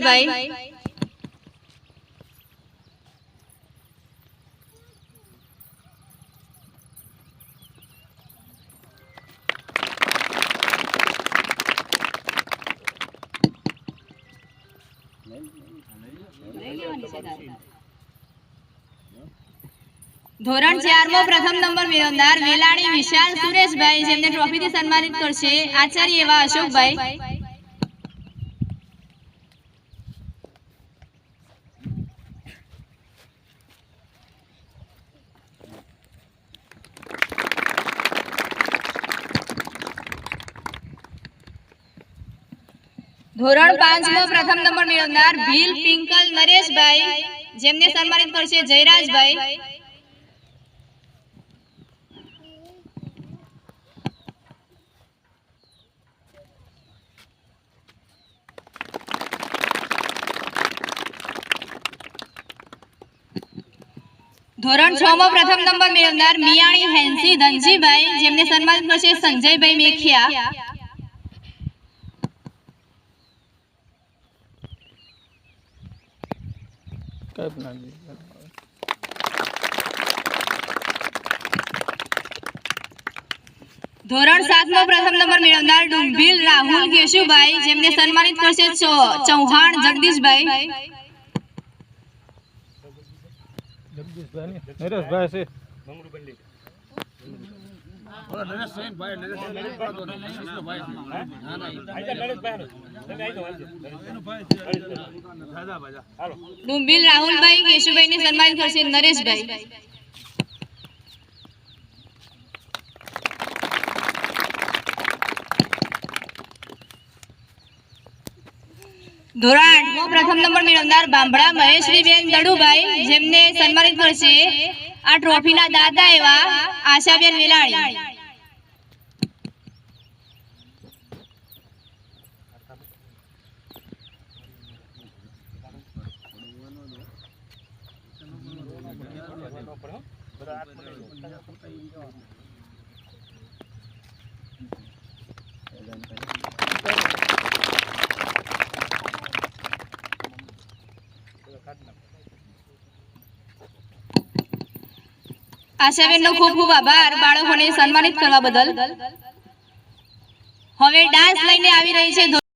ભાઈ ધોરણ 4 માં પ્રથમ નંબર મેળવનાર વેલાણી વિશાલ સુરેશભાઈ જેમને ટ્રોફીથી સન્માનિત કરશે આચાર્ય એવા અશોકભાઈ। ધોરણ 5 માં પ્રથમ નંબર મેળવનાર ભીલ પિંકલ નરેશભાઈ જેમને સન્માનિત કરશે જયરાજભાઈ। ધોરણ 6 માં પ્રથમ નંબર મેળવનાર મિયાણી હેન્સી ધનજીભાઈ જેમને સન્માનિત કરશે સંજયભાઈ મેખિયા। ધોરણ 7 માં પ્રથમ નંબર મેળવનાર ડુંભીલ રાહુલ કેશુભાઈ જેમને સન્માનિત કરશે ચૌહાણ જગદીશભાઈ। ડુંભીલ રાહુલભાઈ કેશુભાઈ ને સન્માનિત કરશે નરેશભાઈ। ધોરણ 8 માં પ્રથમ નંબર મેળવનાર બાંભડા મહેશ્રીબેન દડુભાઈ જેમને સન્માનિત કરશે આ ટ્રોફીના દાદા એવા આશાબેન વેલાણી। આશાબેન નો ખૂબ ખૂબ આભાર બાળકોને સન્માનિત કરવા બદલ। હવે ડાન્સ લઈને આવી રહી છે